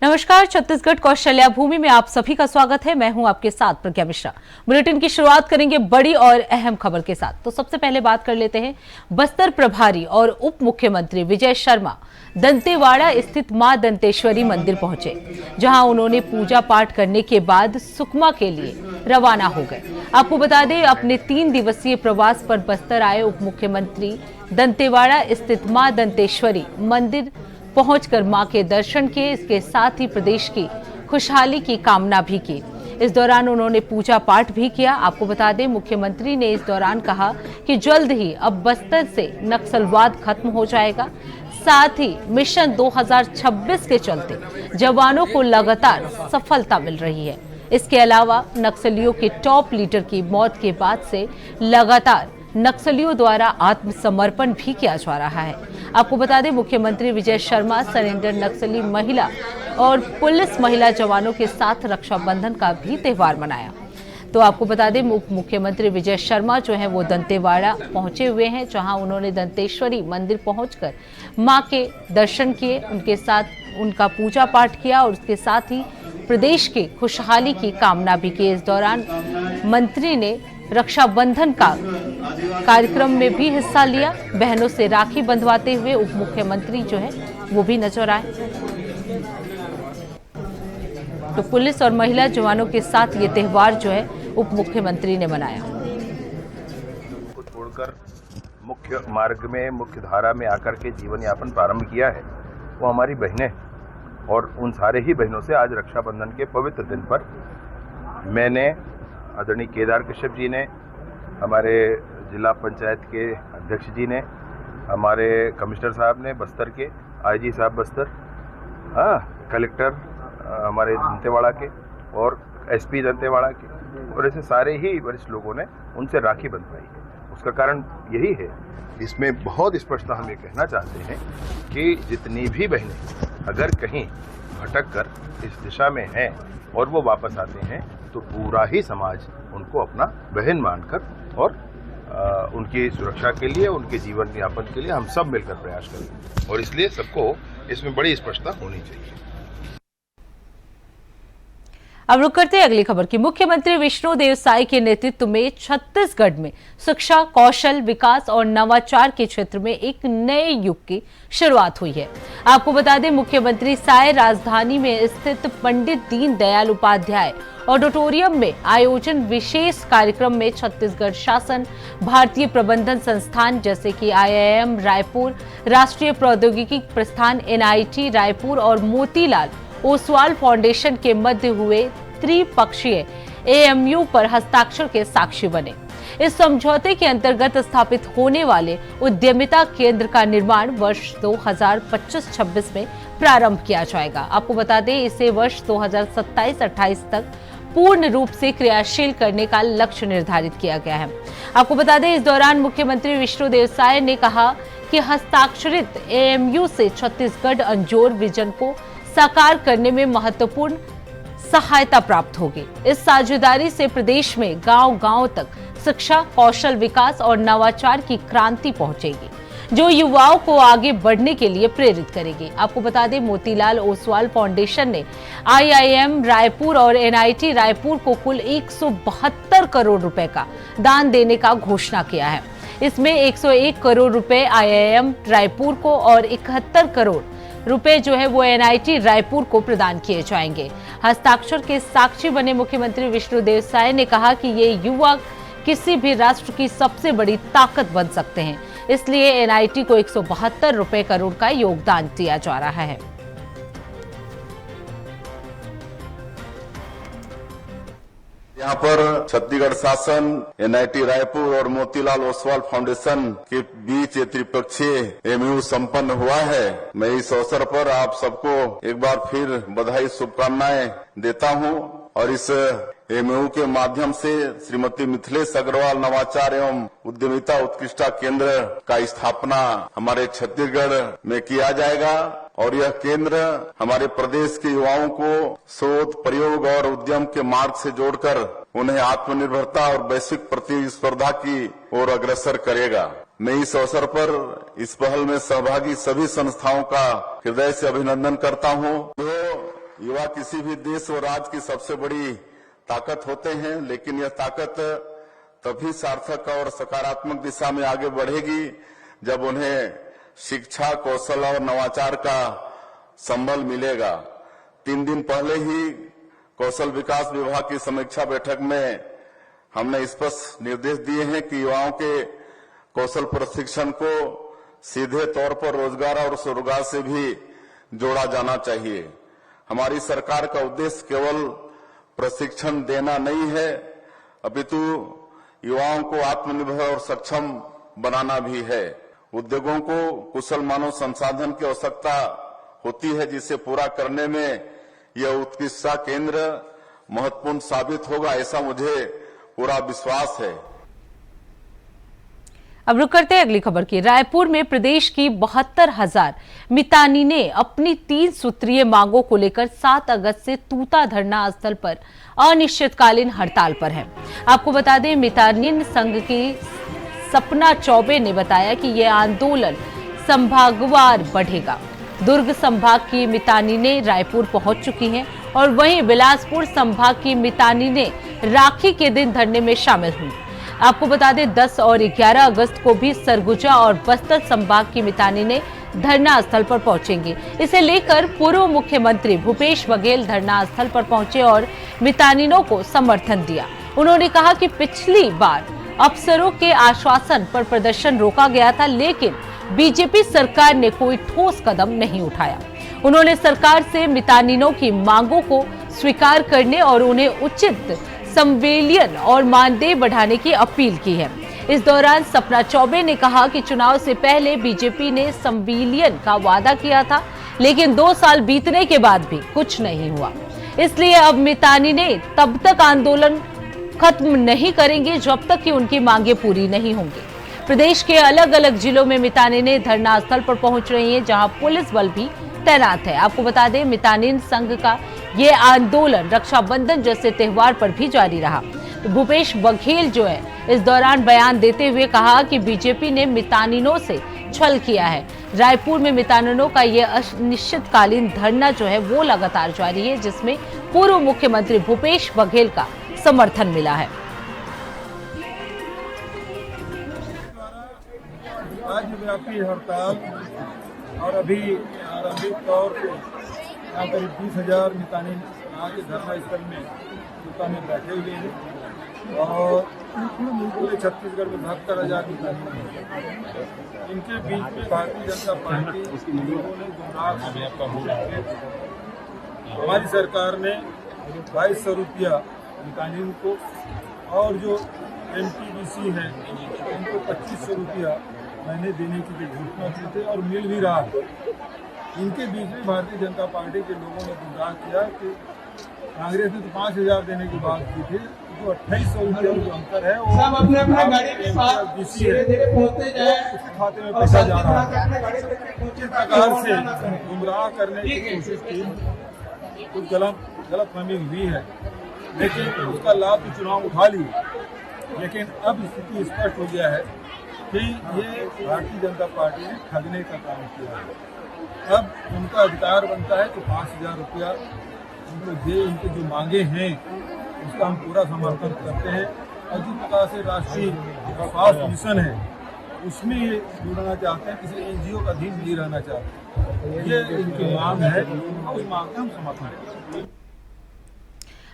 नमस्कार, छत्तीसगढ़ कौशल्या भूमि में आप सभी का स्वागत है। मैं हूं आपके साथ प्रज्ञा मिश्रा। बुलेटिन की शुरुआत करेंगे बड़ी और अहम खबर के साथ। तो सबसे पहले बात कर लेते हैं बस्तर प्रभारी और उप मुख्यमंत्री विजय शर्मा दंतेवाड़ा स्थित मां दंतेश्वरी मंदिर पहुंचे, जहां उन्होंने पूजा पाठ करने के बाद सुकमा के लिए रवाना हो गए। आपको बता दें, अपने 3 दिवसीय प्रवास पर बस्तर आए उप मुख्यमंत्री दंतेवाड़ा स्थित मां दंतेश्वरी मंदिर पहुंचकर मां के दर्शन किए। इसके साथ ही प्रदेश की खुशहाली की कामना भी की। इस दौरान उन्होंने पूजा पाठ भी किया। आपको बता दें, मुख्यमंत्री ने इस दौरान कहा कि जल्द ही अब बस्तर से नक्सलवाद खत्म हो जाएगा। साथ ही मिशन 2026 के चलते जवानों को लगातार सफलता मिल रही है। इसके अलावा नक्सलियों के टॉप लीडर की मौत के बाद से लगातार नक्सलियों द्वारा आत्मसमर्पण भी किया जा रहा है। आपको बता दें, मुख्यमंत्री विजय शर्मा सरेंडर नक्सली महिला और पुलिस महिला जवानों के साथ रक्षाबंधन का भी त्योहार मनाया। तो आपको बता दें, मुख्यमंत्री विजय शर्मा जो है वो दंतेवाड़ा पहुंचे हुए हैं, जहां उन्होंने दंतेश्वरी मंदिर पहुंचकर मां के दर्शन किए, उनके साथ उनका पूजा पाठ किया और उसके साथ ही प्रदेश की खुशहाली की कामना भी की। इस दौरान मंत्री ने रक्षाबंधन का कार्यक्रम में भी हिस्सा लिया। बहनों से राखी बंधवाते हुए उप मुख्यमंत्री जो है वो भी नजर आए। तो पुलिस और महिला जवानों के साथ ये त्योहार जो है उप मुख्यमंत्री ने मनाया। को छोड़कर मुख्य मार्ग में, मुख्य धारा में आकर के जीवन यापन प्रारंभ किया है, वो हमारी बहनें, और उन सारे ही बहनों से आज रक्षाबंधन के पवित्र दिन पर मैंने, आदरणीय केदार कश्यप जी ने, हमारे जिला पंचायत के अध्यक्ष जी ने, हमारे कमिश्नर साहब ने बस्तर के, आईजी साहब बस्तर, कलेक्टर हमारे दंतेवाड़ा के और एसपी दंतेवाड़ा के, और ऐसे सारे ही वरिष्ठ लोगों ने उनसे राखी बंधवाई है। उसका कारण यही है, इसमें बहुत स्पष्टता हम ये कहना चाहते हैं कि जितनी भी बहनें अगर कहीं भटक कर इस दिशा में हैं और वो वापस आते हैं, तो पूरा ही समाज उनको अपना बहन मानकर और उनकी सुरक्षा के लिए, उनके जीवन यापन के लिए हम सब मिलकर प्रयास करें, और इसलिए सबको इसमें बड़ी स्पष्टता होनी चाहिए। अब रुक करते हैं अगली खबर की। मुख्यमंत्री विष्णुदेव साय के नेतृत्व में छत्तीसगढ़ में शिक्षा, कौशल विकास और नवाचार के क्षेत्र में एक नए युग की शुरुआत हुई है। आपको बता दें, मुख्यमंत्री साय राजधानी में स्थित पंडित दीनदयाल उपाध्याय ऑडिटोरियम में आयोजन विशेष कार्यक्रम में छत्तीसगढ़ शासन, भारतीय प्रबंधन संस्थान जैसे कि IIM रायपुर, राष्ट्रीय प्रौद्योगिकी प्रस्थान NIT रायपुर और मोतीलाल ओसवाल फाउंडेशन के मध्य हुए त्रिपक्षीय AMU पर हस्ताक्षर के साक्षी बने। इस समझौते के अंतर्गत स्थापित होने वाले उद्यमिता केंद्र का निर्माण वर्ष 2025-26 में प्रारंभ किया जाएगा। आपको बता दें, इसे वर्ष 2027-28 तक पूर्ण रूप से क्रियाशील करने का लक्ष्य निर्धारित किया गया है। आपको बता दें, इस दौरान मुख्यमंत्री विष्णुदेव साय ने कहा कि हस्ताक्षरित AMU से छत्तीसगढ़ अंजोर विजन को साकार करने में महत्वपूर्ण सहायता प्राप्त होगी। इस साझेदारी से प्रदेश में गांव-गांव तक शिक्षा, कौशल विकास और नवाचार की क्रांति पहुंचेगी, जो युवाओं को आगे बढ़ने के लिए प्रेरित करेगी। आपको बता दें, मोतीलाल ओसवाल फाउंडेशन ने IIM रायपुर और NIT रायपुर को कुल 172 करोड़ रुपए का दान देने का घोषणा किया है। इसमें 101 करोड़ रुपए IIM रायपुर को और 71 करोड़ रुपए जो है वो NIT रायपुर को प्रदान किए जाएंगे। हस्ताक्षर के साक्षी बने मुख्यमंत्री विष्णुदेव साय ने कहा कि ये युवा किसी भी राष्ट्र की सबसे बड़ी ताकत बन सकते हैं, इसलिए NIT को 172 करोड़ का योगदान दिया जा रहा है। यहाँ पर छत्तीसगढ़ शासन, NIT रायपुर और मोतीलाल ओसवाल फाउंडेशन के बीच ये त्रिपक्षीय MOU संपन्न हुआ है। मैं इस अवसर पर आप सबको एक बार फिर बधाई, शुभकामनाएं देता हूँ, और इस MOU के माध्यम से श्रीमती मिथिलेश अग्रवाल नवाचार एवं उद्यमिता उत्कृष्टता केंद्र का स्थापना हमारे छत्तीसगढ़ में किया जाएगा, और यह केंद्र हमारे प्रदेश के युवाओं को शोध, प्रयोग और उद्यम के मार्ग से जोड़कर उन्हें आत्मनिर्भरता और वैश्विक प्रतिस्पर्धा की ओर अग्रसर करेगा। मैं इस अवसर पर इस पहल में सहभागी सभी संस्थाओं का हृदय से अभिनंदन करता हूं। युवा किसी भी देश और राज्य की सबसे बड़ी ताकत होते हैं, लेकिन यह ताकत तभी सार्थक और सकारात्मक दिशा में आगे बढ़ेगी जब उन्हें शिक्षा, कौशल और नवाचार का संबल मिलेगा। 3 दिन पहले ही कौशल विकास विभाग की समीक्षा बैठक में हमने स्पष्ट निर्देश दिए हैं कि युवाओं के कौशल प्रशिक्षण को सीधे तौर पर रोजगार और स्वरोजगार से भी जोड़ा जाना चाहिए। हमारी सरकार का उद्देश्य केवल प्रशिक्षण देना नहीं है, अपितु युवाओं को आत्मनिर्भर और सक्षम बनाना भी है। उद्योगों को कुशल मानव संसाधन की आवश्यकता होती है, जिसे पूरा करने में यह उत्कृष्टता केंद्र महत्वपूर्ण साबित होगा, ऐसा मुझे पूरा विश्वास है। अब रुक करते हैं अगली खबर की। रायपुर में प्रदेश की 72,000 मितानिनें अपनी 3 सूत्रीय मांगों को लेकर 7 अगस्त से तूता धरना स्थल पर अनिश्चितकालीन हड़ताल पर हैं। आपको बता दें, मितानिन संघ की सपना चौबे ने बताया कि यह आंदोलन संभागवार बढ़ेगा। दुर्ग संभाग की मितानिनें रायपुर पहुंच चुकी हैं और वहीं बिलासपुर संभाग की मितानिनें राखी के दिन धरने में शामिल हुई। आपको बता दें, 10 और 11 अगस्त को भी सरगुजा और बस्तर संभाग की मितानिनें धरना स्थल पर पहुंचेंगे। इसे लेकर पूर्व मुख्यमंत्री भूपेश बघेल धरना स्थल पर पहुंचे और मितानिनों को समर्थन दिया। उन्होंने कहा कि पिछली बार अफसरों के आश्वासन पर प्रदर्शन रोका गया था, लेकिन बीजेपी सरकार ने कोई ठोस कदम नहीं उठाया। उन्होंने सरकार से मितानिनों की मांगों को स्वीकार करने और उन्हें उचित संविलियन और मानदेय बढ़ाने की अपील की है। इस दौरान सपना चौबे ने कहा कि चुनाव से पहले बीजेपी ने संविलियन का वादा किया था, लेकिन 2 साल बीतने के बाद भी कुछ नहीं हुआ। इसलिए अब मितानिनें तब तक आंदोलन खत्म नहीं करेंगे जब तक कि उनकी मांगे पूरी नहीं होंगी। प्रदेश के अलग अलग जिलों में मितानिनें धरना स्थल पर पहुंच रही हैं, जहां पुलिस बल भी तैनात है। आपको बता दें, मितानिन संघ का ये आंदोलन रक्षाबंधन जैसे त्योहार पर भी जारी रहा। भूपेश बघेल जो है, इस दौरान बयान देते हुए कहा कि बीजेपी ने मितानिनों से छल किया है। रायपुर में मितानिनों का ये अनिश्चितकालीन धरना जो है वो लगातार जारी है, जिसमें पूर्व मुख्यमंत्री भूपेश बघेल का समर्थन मिला है। राज्यव्यापी हड़ताल और अभी आरंभिक तौर पर यहाँ करीब 20,000 मितानिन आज धरना स्थल में तूता में बैठे हुए हैं और पूरे छत्तीसगढ़ में 72,000 मितानिन हैं। इनके बीच में भारतीय जनता पार्टी लोगों ने गुमराह। हमारी सरकार ने 2,200 रुपया मितानिन को और जो NTBC है उनको 2,500 रुपया महीने देने की घोषणा की थी और मिल भी रहा है। इनके बीच में भारतीय जनता पार्टी के लोगों ने गुमराह किया कि कांग्रेस ने तो 5,000 देने की बात की थी, जो 2,800 रुपया जो अंतर है वो सब अपने गाड़ी के पास धीरे-धीरे पहुंचते जाए, उसके खाते में पैसा जा रहा है। इस प्रकार से गुमराह करने की कोशिश की, कुछ गलतफहमी हुई है, लेकिन उसका लाभ तो चुनाव उठा लिए। लेकिन अब स्थिति स्पष्ट हो गया है कि ये भारतीय जनता पार्टी ने ठगने का काम किया है। अब उनका अधिकार बनता है कि 5,000 रुपया उनको दे, उनकी जो मांगे हैं उसका हम पूरा समर्थन करते हैं। और जिस प्रकार से राष्ट्रीय स्वास्थ्य मिशन है उसमें ये जुड़ना चाहते हैं, किसी NGO का अधीन नहीं रहना चाहते, ये इनकी मांग है, उस मांग का हम समर्थन करते हैं।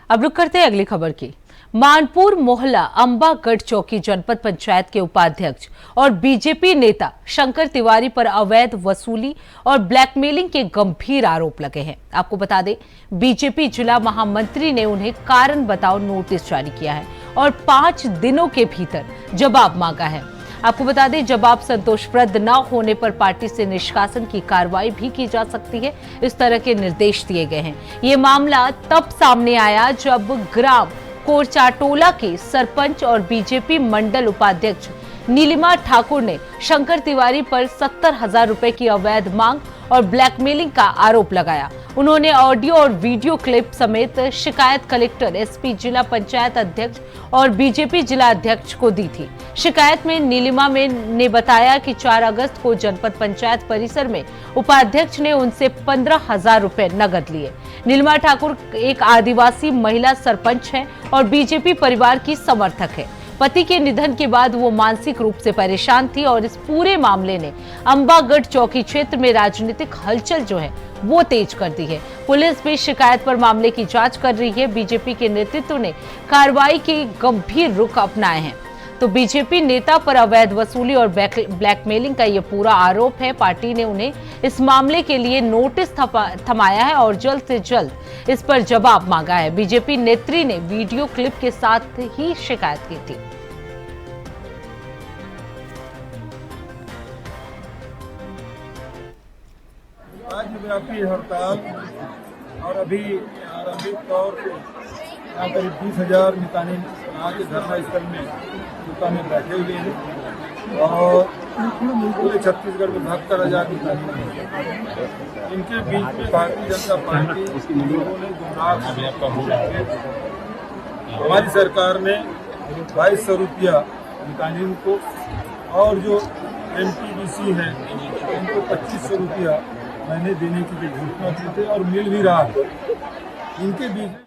अब रुक करते हैं अगली खबर की। मानपुर मोहल्ला अंबागढ़ चौकी जनपद पंचायत के उपाध्यक्ष और बीजेपी नेता शंकर तिवारी पर अवैध वसूली और ब्लैकमेलिंग के गंभीर आरोप लगे हैं। आपको बता दें, बीजेपी जिला महामंत्री ने उन्हें कारण बताओ नोटिस जारी किया है और 5 दिनों के भीतर जवाब मांगा है। आपको बता दें, जवाब संतोषप्रद न होने पर पार्टी से निष्कासन की कार्रवाई भी की जा सकती है। इस तरह के निर्देश दिए गए हैं। ये मामला तब सामने आया जब ग्राम कोरचाटोला के सरपंच और बीजेपी मंडल उपाध्यक्ष नीलिमा ठाकुर ने शंकर तिवारी पर 70,000 रुपए की अवैध मांग और ब्लैकमेलिंग का आरोप लगाया। उन्होंने ऑडियो और वीडियो क्लिप समेत शिकायत कलेक्टर, एसपी, जिला पंचायत अध्यक्ष और बीजेपी जिला अध्यक्ष को दी थी। शिकायत में नीलिमा ने बताया कि 4 अगस्त को जनपद पंचायत परिसर में उपाध्यक्ष ने उनसे 15,000 रुपए नगद लिए। नीलिमा ठाकुर एक आदिवासी महिला सरपंच है और बीजेपी परिवार की समर्थक है। पति के निधन के बाद वो मानसिक रूप से परेशान थी और इस पूरे मामले ने अंबागढ़ चौकी क्षेत्र में राजनीतिक हलचल जो है वो तेज कर दी है। पुलिस भी शिकायत पर मामले की जांच कर रही है। बीजेपी के नेतृत्व ने कार्रवाई के गंभीर रुख अपनाए हैं। तो बीजेपी नेता पर अवैध वसूली और ब्लैकमेलिंग का ये पूरा आरोप है। पार्टी ने उन्हें इस मामले के लिए नोटिस थमाया है और जल्द से जल्द इस पर जवाब मांगा है। बीजेपी नेत्री ने वीडियो क्लिप के साथ ही शिकायत की थी। राज्यव्यापी हड़ताल और अभी आरंभिक तौर पर यहाँ करीब 20,000 मितानी आज धरना स्थल में दुकानें बैठे हुए हैं और पूरे छत्तीसगढ़ में 72,000 मितानी हैं। इनके बीच में भारतीय जनता पार्टी लोगों ने गुमराह हमारी सरकार ने 2,200 रुपया मितानी को और जो MTBC है उनको 2,500 रुपया मैंने देने की जो घोषणा की थी और मिल भी रहा है। इनके बीच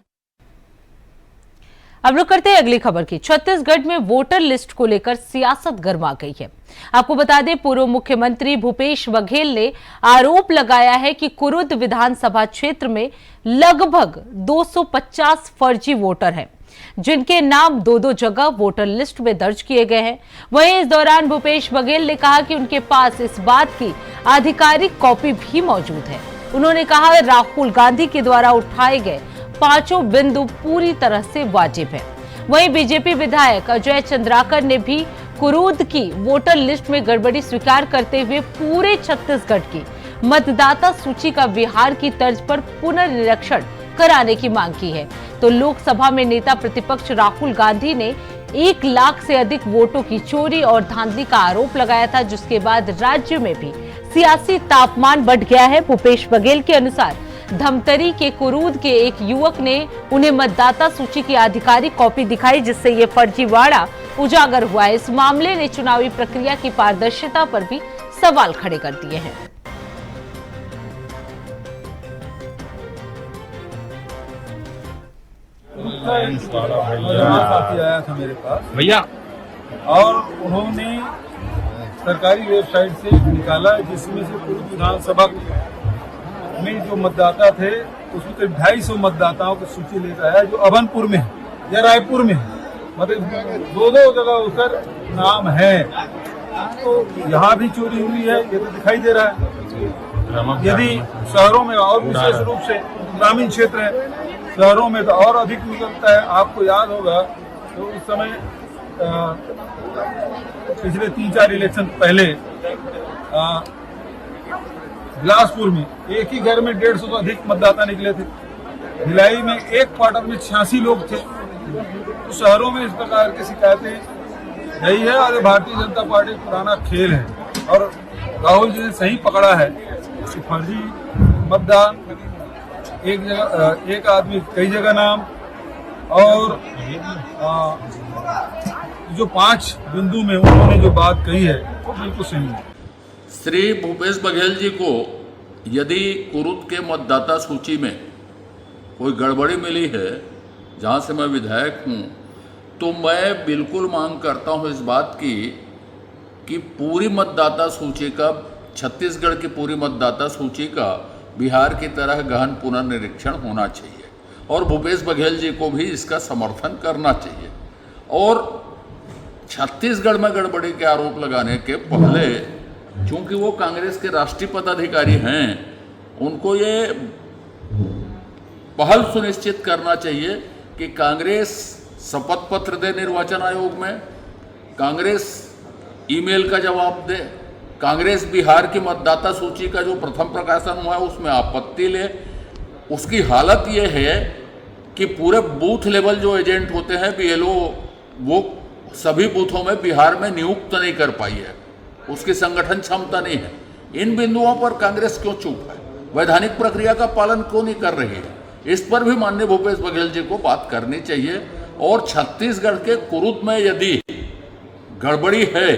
अब रुक करते हैं अगली खबर की। छत्तीसगढ़ में वोटर लिस्ट को लेकर सियासत गर्मा गई है। आपको बता दें, पूर्व मुख्यमंत्री भूपेश बघेल ने आरोप लगाया है कि कुरुद विधानसभा क्षेत्र में लगभग 250 फर्जी वोटर हैं, जिनके नाम 2-2 जगह वोटर लिस्ट में दर्ज किए गए हैं। वहीं इस दौरान भूपेश बघेल ने कहा कि उनके पास इस बात की आधिकारिक कॉपी भी मौजूद है। उन्होंने कहा राहुल गांधी के द्वारा उठाए गए 5 बिंदु पूरी तरह से वाजिब है। वहीं बीजेपी विधायक अजय चंद्राकर ने भी कुरूद की वोटर लिस्ट में गड़बड़ी स्वीकार करते हुए पूरे छत्तीसगढ़ की मतदाता सूची का बिहार की तर्ज पर पुनर्निरीक्षण कराने की मांग की है। तो लोकसभा में नेता प्रतिपक्ष राहुल गांधी ने 1 लाख से अधिक वोटों की चोरी और धांधली का आरोप लगाया था, जिसके बाद राज्य में भी सियासी तापमान बढ़ गया है। भूपेश बघेल के अनुसार धमतरी के कुरूद के एक युवक ने उन्हें मतदाता सूची की आधिकारिक कॉपी दिखाई, जिससे ये फर्जीवाड़ा उजागर हुआ है। इस मामले ने चुनावी प्रक्रिया की पारदर्शिता पर भी सवाल खड़े कर दिए हैं। साथी आया था मेरे पास भैया और उन्होंने सरकारी वेबसाइट से निकाला, जिसमें से पूरी विधानसभा में जो मतदाता थे उसमें करीब 250 मतदाताओं की सूची लेकर आया, जो अभनपुर में है या रायपुर में है। मतलब 2-2 जगह उसका नाम है। तो यहाँ भी चोरी हुई है, ये तो दिखाई दे रहा है। यदि शहरों में और विशेष रूप से ग्रामीण क्षेत्र है, शहरों में तो और अधिक निकलता है। आपको याद होगा तो उस समय पिछले 3-4 इलेक्शन पहले बिलासपुर में एक ही घर में 150 से अधिक मतदाता निकले थे। भिलाई में एक क्वार्टर में 86 लोग थे। तो शहरों में इस प्रकार की शिकायतें यही है और भारतीय जनता पार्टी पुराना खेल है। और राहुल जी ने सही पकड़ा है कि फर्जी मतदान, एक जगह एक आदमी कई जगह नाम, और जो 5 बिंदु में उन्होंने जो बात कही है वो बिल्कुल सही है। श्री भूपेश बघेल जी को यदि कुरुद के मतदाता सूची में कोई गड़बड़ी मिली है, जहां से मैं विधायक हूं, तो मैं बिल्कुल मांग करता हूं इस बात की कि पूरी मतदाता सूची का, छत्तीसगढ़ की पूरी मतदाता सूची का बिहार की तरह गहन पुनर्निरीक्षण होना चाहिए और भूपेश बघेल जी को भी इसका समर्थन करना चाहिए। और छत्तीसगढ़ में गड़बड़ी के आरोप लगाने के पहले, चूंकि वो कांग्रेस के राष्ट्रीय पदाधिकारी हैं, उनको ये पहल सुनिश्चित करना चाहिए कि कांग्रेस शपथ पत्र दे निर्वाचन आयोग में, कांग्रेस ईमेल का जवाब दे, कांग्रेस बिहार की मतदाता सूची का जो प्रथम प्रकाशन हुआ है उसमें आपत्ति ले। उसकी हालत ये है कि पूरे बूथ लेवल जो एजेंट होते हैं BLO, वो सभी बूथों में बिहार में नियुक्त नहीं कर पाई है, उसकी संगठन क्षमता नहीं है। इन बिंदुओं पर कांग्रेस क्यों चुप है, वैधानिक प्रक्रिया का पालन क्यों नहीं कर रही है? इस पर भी माननीय भूपेश बघेल जी को बात करनी चाहिए। और छत्तीसगढ़ के कुरुद में यदि गड़बड़ी है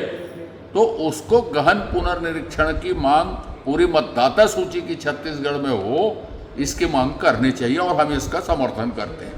तो उसको गहन पुनर्निरीक्षण की मांग पूरी मतदाता सूची की छत्तीसगढ़ में हो, इसकी मांग करनी चाहिए और हम इसका समर्थन करते हैं।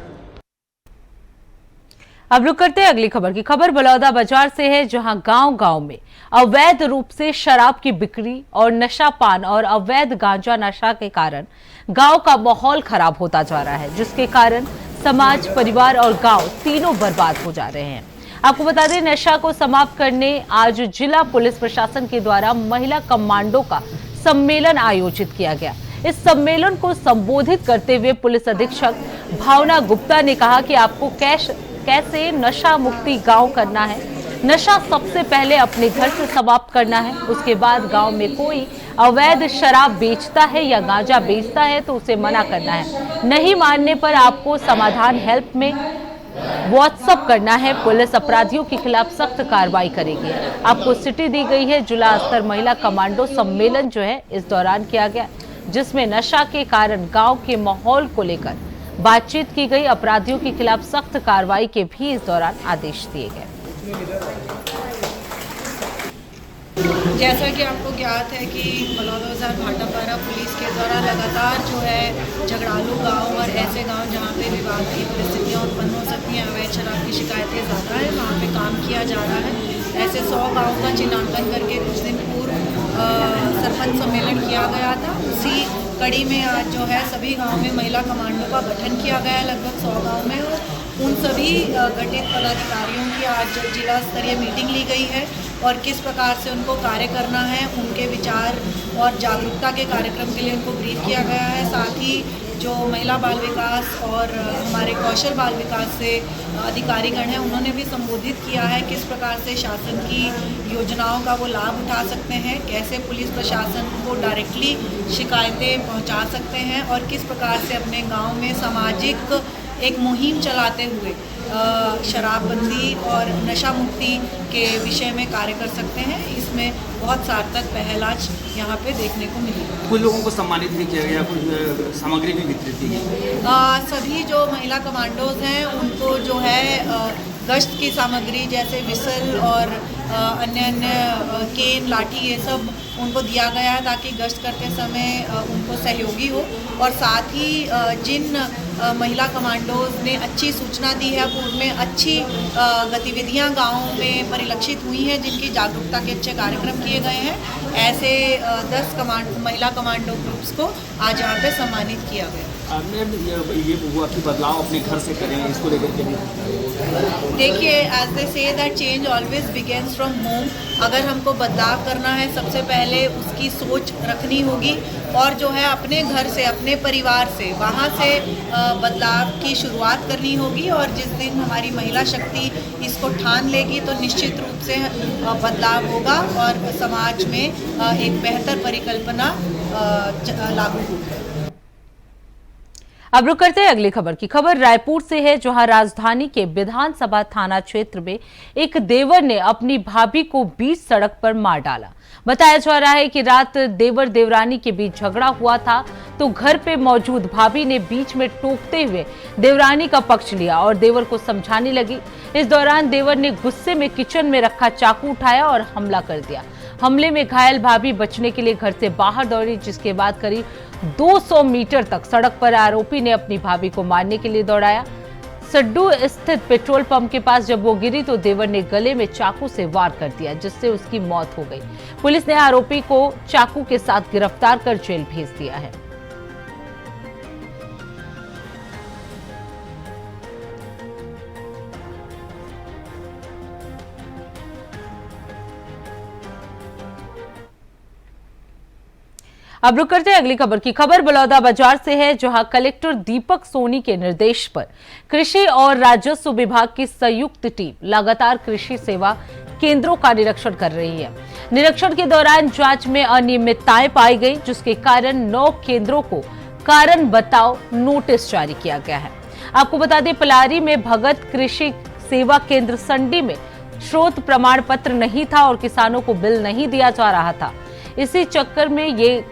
अब रुक करते हैं अगली खबर की। खबर बलौदा बाजार से है, जहां गांव-गांव में अवैध रूप से शराब की बिक्री और नशा पान और अवैध गांजा नशा के कारण गांव का माहौल खराब होता जा रहा है, जिसके कारण समाज, परिवार और गांव तीनों बर्बाद हो जा रहे हैं। आपको बता दें, नशा को समाप्त करने आज जिला पुलिस प्रशासन के द्वारा महिला कमांडो का सम्मेलन आयोजित किया गया। इस सम्मेलन को संबोधित करते हुए पुलिस अधीक्षक भावना गुप्ता ने कहा कि आपको कैसे नशा मुक्ति गांव करना है। नशा सबसे पहले अपने घर से समाप्त करना है, उसके बाद गांव में कोई अवैध शराब बेचता है या गांजा बेचता है तो उसे मना करना है। नहीं मानने पर आपको समाधान हेल्प में व्हाट्सएप करना है। पुलिस अपराधियों के खिलाफ सख्त कार्रवाई करेगी। आपको सिटी दी गई है। जिला स्तर महिला कमांडो सम्मेलन जो है इस दौरान किया गया, जिसमें नशा के कारण गांव के माहौल को लेकर बातचीत की गई। अपराधियों के खिलाफ सख्त कार्रवाई के भी इस दौरान आदेश दिए गए। जैसा कि आपको ज्ञात है कि बलौदा बाजार भाटापारा पुलिस के द्वारा लगातार जो है झगड़ालू गांव और ऐसे गांव जहां पे विवाद की परिस्थितियां उत्पन्न हो सकती हैं, अवैध शराब की शिकायतें ज़्यादा है, वहां पे काम किया जा रहा है। ऐसे 100 गाँव का चिन्हांकन करके कुछ दिन पूर्व सरपंच सम्मेलन किया गया था। उसी कड़ी में आज जो है सभी गाँव में महिला कमांडो का गठन किया गया है, लगभग 100 गाँव में। और उन सभी गठित पदाधिकारियों की आज जिला स्तरीय मीटिंग ली गई है और किस प्रकार से उनको कार्य करना है, उनके विचार और जागरूकता के कार्यक्रम के लिए उनको ब्रीफ किया गया है। साथ ही जो महिला बाल विकास और हमारे कौशल बाल विकास से अधिकारीगण हैं, उन्होंने भी संबोधित किया है किस प्रकार से शासन की योजनाओं का वो लाभ उठा सकते हैं, कैसे पुलिस प्रशासन को डायरेक्टली शिकायतें पहुंचा सकते हैं और किस प्रकार से अपने गांव में सामाजिक एक मुहिम चलाते हुए शराबबंदी और नशा मुक्ति के विषय में कार्य कर सकते हैं। इसमें बहुत सार्थक पहल आज यहाँ पे देखने को मिली। कुछ लोगों को सम्मानित भी किया गया, कुछ सामग्री भी वितरित की गई। सभी जो महिला कमांडोज हैं उनको जो है गश्त की सामग्री जैसे विसल और अन्य केन, लाठी, ये सब उनको दिया गया है ताकि गश्त करते समय उनको सहयोगी हो। और साथ ही जिन महिला कमांडोज ने अच्छी सूचना दी है, पूर्व में अच्छी गतिविधियां गाँव में परिलक्षित हुई हैं, जिनकी जागरूकता के अच्छे कार्यक्रम किए गए हैं, ऐसे 10 महिला कमांडो ग्रुप्स को आज यहाँ पे सम्मानित किया गया। ये आपकी बदलाव अपने घर से करें, इसको लेकर के देखिए, as they say that change always begins from home. अगर हमको बदलाव करना है, सबसे पहले उसकी सोच रखनी होगी और जो है अपने घर से, अपने परिवार से, वहाँ से बदलाव की शुरुआत करनी होगी। और जिस दिन हमारी महिला शक्ति इसको ठान लेगी तो निश्चित रूप से बदलाव होगा और समाज में एक बेहतर परिकल्पना लागू होगी। अब रुक करते हैं अगली खबर की। खबर रायपुर से है, जहां राजधानी के विधानसभा थाना क्षेत्र में एक देवर ने अपनी भाभी को बीच सड़क पर मार डाला। बताया जा रहा है कि रात देवर देवरानी के बीच झगड़ा हुआ था, तो घर पे मौजूद भाभी ने बीच में टोकते हुए देवरानी का पक्ष लिया और देवर को समझाने लगी। इस दौरान देवर ने गुस्से में किचन में रखा चाकू उठाया और हमला कर दिया। हमले में घायल भाभी बचने के लिए घर से बाहर दौड़ी, जिसके बाद करीब 200 मीटर तक सड़क पर आरोपी ने अपनी भाभी को मारने के लिए दौड़ाया। सड्डू स्थित पेट्रोल पंप के पास जब वो गिरी तो देवर ने गले में चाकू से वार कर दिया, जिससे उसकी मौत हो गई। पुलिस ने आरोपी को चाकू के साथ गिरफ्तार कर जेल भेज दिया है। अब रुक करते हैं अगली खबर की। खबर बलौदा बाजार से है, जहां कलेक्टर दीपक सोनी के निर्देश पर कृषि और राजस्व विभाग की संयुक्त टीम लगातार कृषि सेवा केंद्रों का निरीक्षण कर रही है। निरीक्षण के दौरान जांच में अनियमितताएं पाई गई, जिसके कारण 9 केंद्रों को कारण बताओ नोटिस जारी किया गया है। आपको बता दें, पलारी में भगत कृषि सेवा केंद्र संडी में स्रोत प्रमाण पत्र नहीं था और किसानों को बिल नहीं दिया जा रहा था। इसी चक्कर में ये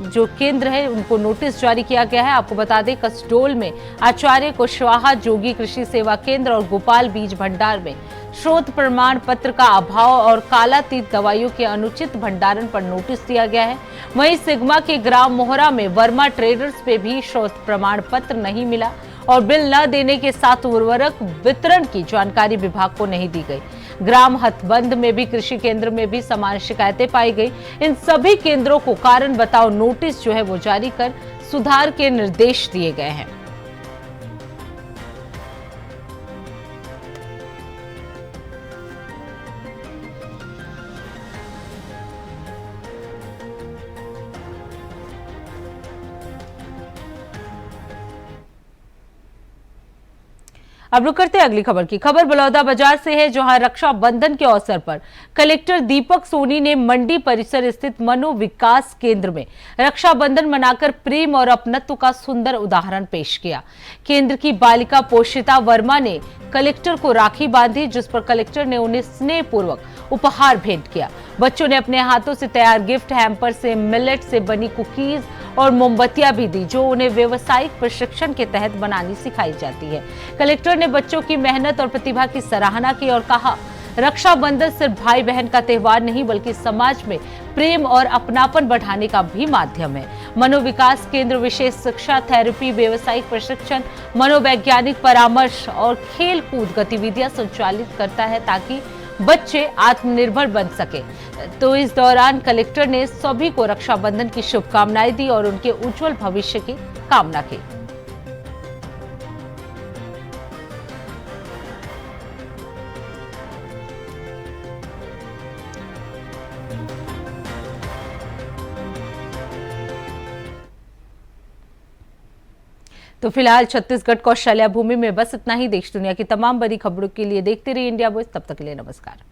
जो केंद्र है उनको नोटिस जारी किया गया है। आपको बता दें, कसडोल में आचार्य कुशवाहा जोगी कृषि सेवा केंद्र और गोपाल बीज भंडार में स्रोत प्रमाण पत्र का अभाव और कालातीत दवाइयों के अनुचित भंडारण पर नोटिस दिया गया है। वहीं सिग्मा के ग्राम मोहरा में वर्मा ट्रेडर्स पे भी स्रोत प्रमाण पत्र नहीं मिला और बिल न देने के साथ उर्वरक वितरण की जानकारी विभाग को नहीं दी गई। ग्राम हथबंद में भी कृषि केंद्र में भी समान शिकायतें पाई गई। इन सभी केंद्रों को कारण बताओ नोटिस जो है वो जारी कर सुधार के निर्देश दिए गए हैं। अब रुक करते हैं अगली खबर की। खबर बलौदाबाजार से है, जहां रक्षाबंधन के अवसर पर कलेक्टर दीपक सोनी ने मंडी परिसर स्थित मनोविकास केंद्र में रक्षाबंधन मनाकर प्रेम और अपनत्व का सुंदर उदाहरण पेश किया। केंद्र की बालिका पोषिता वर्मा ने कलेक्टर को राखी बांधी, जिस पर कलेक्टर ने उन्हें स्नेहपूर्वक उपहार भेंट किया। बच्चों ने अपने हाथों से तैयार गिफ्ट हैम्पर से मिलेट से बनी कुकीज और मोमबत्तियां भी दी, जो उन्हें व्यावसायिक प्रशिक्षण के तहत बनानी सिखाई जाती है। कलेक्टर ने बच्चों की मेहनत और प्रतिभा की सराहना की और कहा, रक्षाबंधन सिर्फ भाई बहन का त्योहार नहीं बल्कि समाज में प्रेम और अपनापन बढ़ाने का भी माध्यम है। मनोविकास केंद्र विशेष शिक्षा, थेरेपी, व्यावसायिक प्रशिक्षण, मनोवैज्ञानिक परामर्श और खेल कूद गतिविधियां संचालित करता है ताकि बच्चे आत्मनिर्भर बन सके। तो इस दौरान कलेक्टर ने सभी को रक्षाबंधन की शुभकामनाएं दी और उनके उज्जवल भविष्य की कामना की। तो फिलहाल छत्तीसगढ़ कौशल्या भूमि में बस इतना ही। देश दुनिया की तमाम बड़ी खबरों के लिए देखते रहिए इंडिया वॉइस। तब तक के लिए नमस्कार।